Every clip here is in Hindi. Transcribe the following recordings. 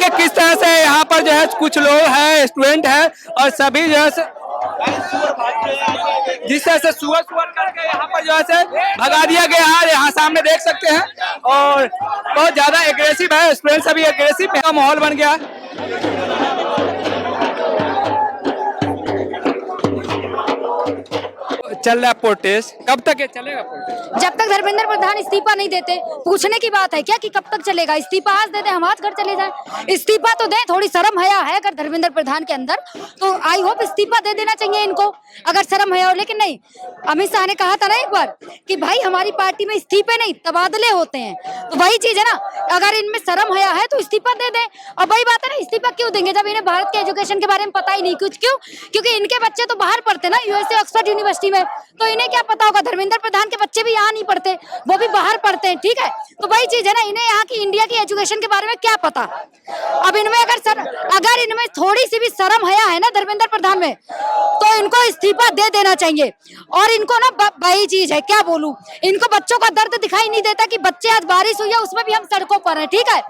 देखिए किस तरह से यहाँ पर जो है कुछ लोग हैं, स्टूडेंट हैं और सभी जो है जिस तरह से सुअर सुअर करके यहाँ पर जो है भगा दिया गया है। यहाँ सामने देख सकते हैं और बहुत ज्यादा एग्रेसिव है, स्टूडेंट सभी एग्रेसिव का माहौल बन गया। चल रहा है प्रोटेस्ट, कब तक ये चलेगा प्रोटेस्ट? जब तक धर्मेंद्र प्रधान इस्तीफा नहीं देते। पूछने की बात है क्या कि कब तक चलेगा? इस्तीफा आज दे दे, हम आज घर चले जाएं। इस्तीफा तो दें, थोड़ी शर्म हया है अगर धर्मेंद्र प्रधान के अंदर, तो आई होप इस्तीफा दे देना चाहिए इनको अगर शर्म हया हो। लेकिन नहीं, अमित शाह ने कहा था ना एक बार कि भाई हमारी पार्टी में इस्तीफे नहीं तबादले होते हैं, तो वही चीज है ना, अगर इनमें शर्म हया है तो इस्तीफा दे दें। और वही बात है ना, इस्तीफा क्यों देंगे जब इन्हें भारत के एजुकेशन के बारे में पता ही नहीं कुछ? क्यों? क्योंकि इनके बच्चे तो बाहर पढ़ते ना, यूएसए ऑक्सफोर्ड यूनिवर्सिटी में, तो इन्हें क्या पता होगा? धर्मेंद्र प्रधान के बच्चे भी यहाँ नहीं पढ़ते, वो भी बाहर पढ़ते हैं, ठीक है? तो वही चीज है ना, इन्हें यहाँ की इंडिया की एजुकेशन के बारे में क्या पता? अब इनमें अगर इनमें थोड़ी सी भी शर्म हया है ना धर्मेंद्र प्रधान में, तो इनको इस्तीफा दे देना चाहिए। और इनको ना वही चीज है, क्या बोलूं, इनको बच्चों का दर्द दिखाई नहीं देता कि बच्चे आज बारिश हुई है उसमें भी हम सड़कों पर हैं, ठीक है?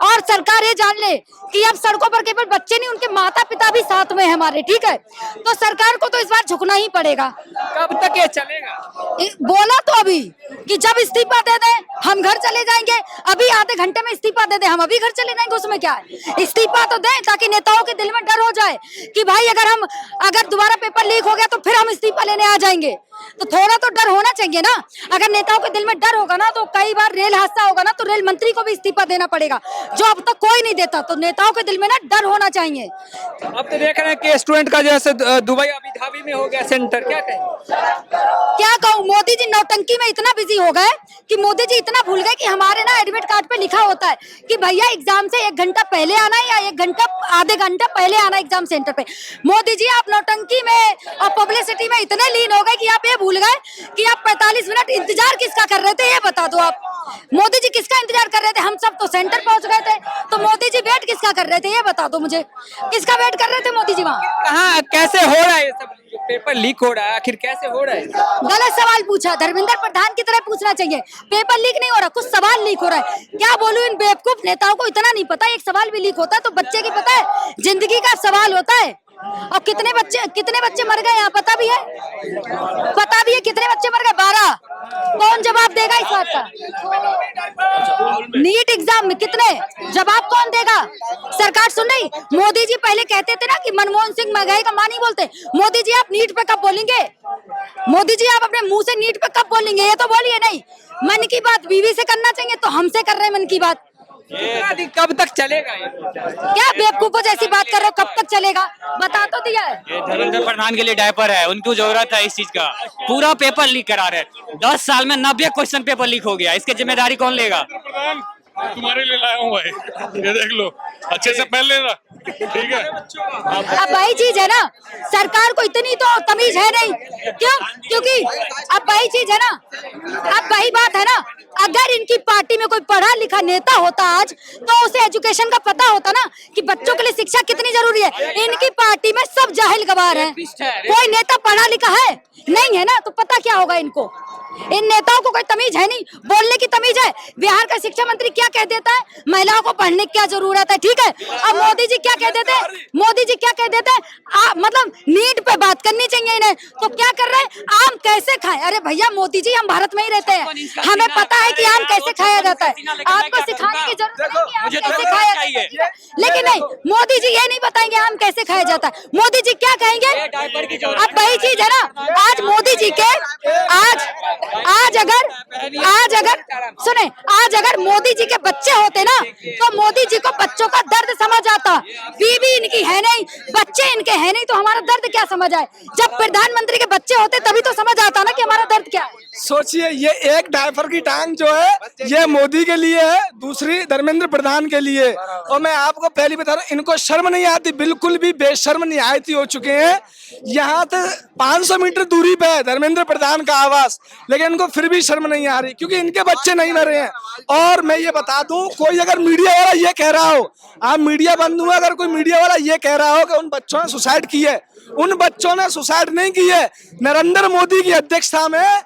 और सरकार ये जान ले कि अब सड़कों पर केवल बच्चे नहीं, उनके माता पिता भी साथ में है हमारे, ठीक है? तो सरकार को तो इस बार झुकना ही पड़ेगा। कब तक ये चलेगा? बोला तो अभी कि जब इस्तीफा दे दे हम घर चले जाएंगे। अभी आधे घंटे में इस्तीफा दे दे, हम अभी घर चले जाएंगे, उसमें क्या है? इस्तीफा तो दें ताकि नेताओं के दिल में डर हो जाए कि भाई अगर दोबारा पेपर लीक हो गया तो फिर हम इस्तीफा लेने आ जाएंगे। तो थोड़ा तो डर होना चाहिए ना। अगर नेताओं के दिल में डर होगा ना, तो कई बार रेल हादसा होगा ना, तो रेल मंत्री को भी इस्तीफा देना पड़ेगा, जो अब तक कोई नहीं देता। तो नेताओं के दिल में ना डर होना चाहिए। अब तो देख रहे हैं कि स्टूडेंट का जैसे दुबई अभी धाबी में हो गया सेंटर, क्या कहें? क्या कहूँ, मोदी जी नौटंकी में इतना बिजी हो गए कि मोदी जी इतना भूल गए कि हमारे ना एडमिट कार्ड पे लिखा होता है कि भैया एग्जाम से 1 घंटा पहले आना है या 1 घंटा आधे घंटा पहले आना एग्जाम सेंटर पे। मोदी जी आप नौटंकी में और पब्लिसिटी में इतने लीन हो गए कि आप ये भूल गए कि आप 45 मिनट इंतजार किसका कर रहे थे, ये बता दो आप। मोदी जी किसका इंतजार कर रहे थे? हम सब तो सेंटर पहुंच गए थे, तो मोदी जी वेट किसका कर रहे थे, ये बता दो मुझे। किसका वेट कर रहे थे मोदी जी वहाँ? कहाँ कैसे हो रहा है ये सब? पेपर लीक हो रहा है, आखिर कैसे हो रहा है? गलत सवाल पूछा, धर्मेंद्र प्रधान की तरह पूछना चाहिए। पेपर लीक नहीं हो रहा, कुछ सवाल लीक हो रहा है। क्या बोलूं, इन बेवकूफ नेताओं को इतना नहीं पता एक सवाल भी लीक होता है तो बच्चे की पता है जिंदगी का सवाल होता है। और कितने बच्चे मर गए यहाँ पता भी है? पता भी है कितने बच्चे मर गए? 12। कौन जवाब देगा इस बात का? नीट एग्जाम में कितने, जवाब कौन देगा? सरकार सुन रही? मोदी जी पहले कहते थे ना कि मनमोहन सिंह महंगाई का मां नहीं बोलते। मोदी जी आप नीट पे कब बोलेंगे? मोदी जी आप अपने मुंह से नीट पे कब बोलेंगे? ये तो बोलिए नहीं। मन की बात बीवी से करना चाहिए, तो हमसे कर रहे हैं मन की बात। कब तक चलेगा ये? क्या बेवकूफों जैसी बात कर रहे हो? कब तक चलेगा बता तो दिया है। ये धर्मेंद्र प्रधान के लिए डायपर है, उनको जरूरत है इस चीज का। पूरा पेपर लीक करा रहे, 10 साल में 90 क्वेश्चन पेपर लीक हो गया, इसकी जिम्मेदारी कौन लेगा? तुम्हारे लिए लाया हूँ भाई, ये देख लो, अच्छे से पहन लेना, ठीक है? अब वही चीज है ना, सरकार को इतनी तो तमीज है नहीं। क्यों? क्योंकि अब वही चीज है ना, अब वही बात है ना, अगर इनकी पार्टी में कोई पढ़ा लिखा नेता होता आज, तो उसे एजुकेशन का पता होता ना कि बच्चों के लिए शिक्षा कितनी जरूरी है। इनकी पार्टी में सब जाहिल गवार है, कोई नेता पढ़ा लिखा है नहीं है ना, तो पता क्या होगा इनको? इन नेताओं को कोई तमीज है नहीं, बोलने की तमीज है। बिहार का शिक्षा मंत्री क्या कह देता है? महिलाओं को पढ़ने की क्या जरूरत है, ठीक है? अब मोदी जी क्या कह देते हैं? मोदी जी क्या कह देते हैं? मतलब नीट पे बात करनी चाहिए इन्हें, तो क्या कर रहे हैं? आम कैसे खाएं? अरे भैया मोदी जी हम भारत में ही रहते हैं, हमें पता है कि आम कैसे खाया जाता है। आपको सिखाने की जरूरत नहीं कि आम कैसे खाया जाता है, लेकिन नहीं, मोदी जी ये नहीं बताएंगे आम कैसे खाया जाता है। मोदी जी क्या कहेंगे? अब वही चीज है ना, आज मोदी जी के आज अगर मोदी जी के बच्चे होते ना, तो मोदी जी को बच्चों का दर्द समझ आता। बीवी इनकी है नहीं, बच्चे इनके हैं नहीं, तो हमारा दर्द क्या समझ आए? जब प्रधानमंत्री के बच्चे होते तभी तो समझ आता ना कि हमारा दर्द क्या है। सोचिए, ये एक डायपर की टांग जो है ये मोदी के लिए है, दूसरी धर्मेंद्र प्रधान के लिए। और मैं आपको पहले बता रहा हूँ, इनको शर्म नहीं आती, बिल्कुल भी बेशर्म निहायती हो चुके हैं। यहाँ से 500 मीटर दूरी पे है धर्मेंद्र प्रधान का आवास, लेकिन इनको फिर भी शर्म नहीं आ रही क्योंकि इनके बच्चे नहीं मरे हैं। और मैं ये बता दूं, कोई अगर मीडिया वाला ये कह रहा हो, आप मीडिया बंद हुआ, अगर कोई मीडिया वाला ये कह रहा हो कि उन बच्चों ने सुसाइड की है, उन बच्चों ने सुसाइड नहीं की है। नरेंद्र मोदी की अध्यक्षता में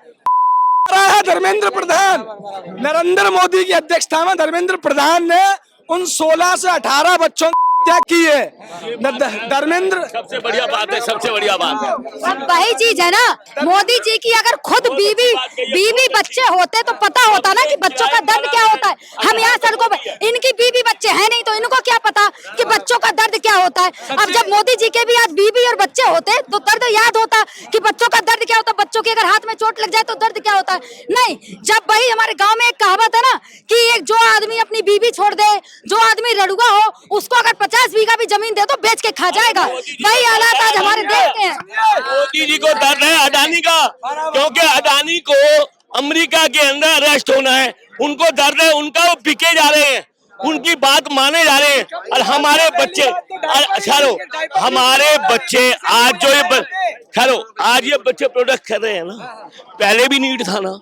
रहा है धर्मेंद्र प्रधान, नरेंद्र मोदी की अध्यक्षता में धर्मेंद्र प्रधान ने उन 16 से 18 बच्चों की हत्या की है। धर्मेंद्र सबसे बढ़िया बात है, सबसे बढ़िया बात है। अब वही चीज है ना, मोदी जी की अगर खुद बीवी बच्चे होते तो पता होता ना कि बच्चों का दर्द क्या होता है। हम यहाँ सड़कों पे, इनकी बीवी बच्चे हैं नहीं तो इनको क्या पता कि बच्चों का दर्द क्या होता है। अब जब मोदी जी के भी आज बीवी और बच्चे होते तो दर्द याद होता कि बच्चों का दर्द क्या होता है, बच्चों के अगर हाथ में चोट लग जाए तो दर्द क्या होता है। नहीं, जब भाई हमारे गाँव में एक कहावत है ना कि एक जो आदमी अपनी बीवी छोड़ दे, जो आदमी रड़ुआ हो, उसको अगर 50 बीघा भी जमीन दे तो बेच के खा जाएगा। वही हालात आज हमारे देश के हैं। मोदी जी को दर्द है अडानी का, क्योंकि अडानी को अमेरिका के अंदर अरेस्ट होना है, उनको दर्द है उनका, वो बिके जा रहे हैं, उनकी बात माने जा रहे हैं। और हमारे बच्चे, चलो हमारे बच्चे आज जो ये चलो आज ये बच्चे प्रोडक्ट कर रहे हैं ना, पहले भी नीड था ना,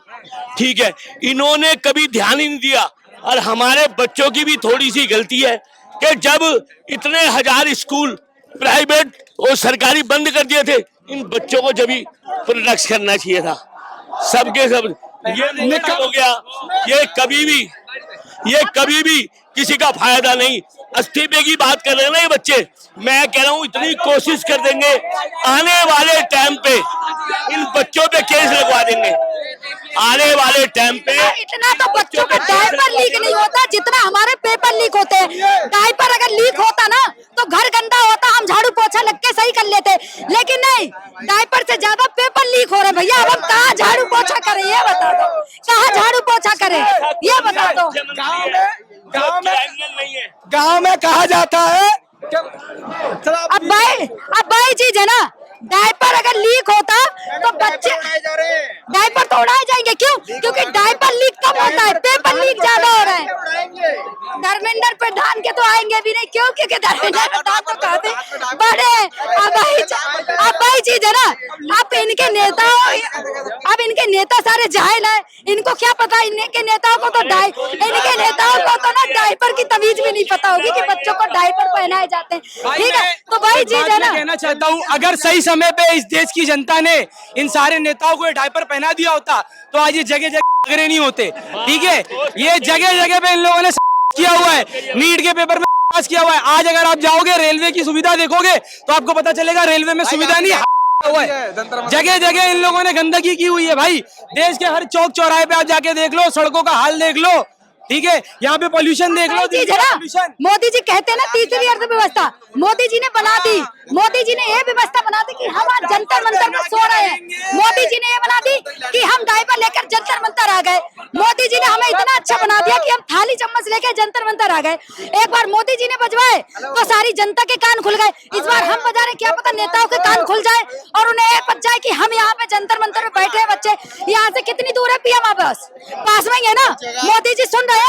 ठीक है, इन्होंने कभी ध्यान ही नहीं दिया। और हमारे बच्चों की भी थोड़ी सी गलती है कि जब इतने हजार स्कूल प्राइवेट और सरकारी बंद कर दिए थे, इन बच्चों को जब ही प्रोडक्ट करना चाहिए था। सबके सब ये निकल हो गया, ये कभी भी किसी का फायदा नहीं। इस्तीफे की बात कर रहे हैं ना ये बच्चे, मैं कह रहा हूँ इतनी कोशिश कर देंगे, आने वाले टाइम पे इन बच्चों पे केस लगवा देंगे। आने वाले टाइम पे इतना तो बच्चों का डायपर लीक नहीं होता जितना हमारे पेपर लीक होते हैं। डायपर अगर लीक होता ना तो घर गंदा होता, हम झाड़ू पोछा लग के सही कर लेते, लेकिन नहीं, डायपर से ज्यादा पेपर लीक हो रहे। भैया अब हम कहाँ झाड़ू पोछा करें ये बता दो, कहाँ झाड़ू पोछा करें ये बता दो। गांव में कहा जाता है अब भाई चीज है ना, डायपर अगर लीक होता तो बच्चे डायपर तो उड़ाए जाएंगे। क्यों? क्योंकि डायपर लीक कम होता है, पेपर लीक ज्यादा हो रहा है। धर्मेंद्र प्रधान के तो आएंगे भी नहीं। क्यों? क्योंकि धर्मेंद्र प्रधान तो कहते बड़े। अब भाई चीज है ना, अब इनके नेता सारे जाहिल है, इनको क्या पता, इनके नेताओं को तो ना डायपर की तमीज भी नहीं पता होगी कि बच्चों को डायपर पहनाए जाते हैं। ठीक है, तो भाई चीज है ना, कहना चाहता हूँ, अगर सही समय पे इस देश की जनता ने इन सारे नेताओं को ये डायपर पहना दिया होता तो आज ये जगह जगह झगड़े नहीं होते। ठीक है, ये जगह जगह पे इन लोगों ने किया हुआ है, नीट के पेपर में पास किया हुआ है। आज अगर आप जाओगे रेलवे की सुविधा देखोगे तो आपको पता चलेगा रेलवे में सुविधा नहीं हुआ है। जगह जगह इन लोगों ने गंदगी की हुई है। भाई देश के हर चौक चौराहे पे आप जाके देख लो, सड़कों का हाल देख लो, ठीक है, यहाँ पे पोल्यूशन देख लो। चीज है ना, मोदी जी कहते हैं ना तीसरी अर्थव्यवस्था मोदी जी ने बना दी। मोदी जी ने ये व्यवस्था बना दी कि हम आज जंतर मंतर में सो रहे हैं। मोदी जी ने ये बना दी कि हम डायपर लेकर जंतर मंतर आ गए। मोदी जी ने हमें इतना अच्छा बना दिया कि हम थाली चम्मच लेकर जंतर मंतर आ गए। एक बार मोदी जी ने बजवाए तो सारी जनता के कान खुल गए। इस बार हम बजा रहे, क्या पता नेताओं के कान खुल जाए और उन्हें ये पता जाए कि हम यहाँ पे जंतर मंतर में बैठे हैं। बच्चे यहाँ से कितनी दूर है? पीएम आवास पास में ही है ना। मोदी जी सुन रहे हैं।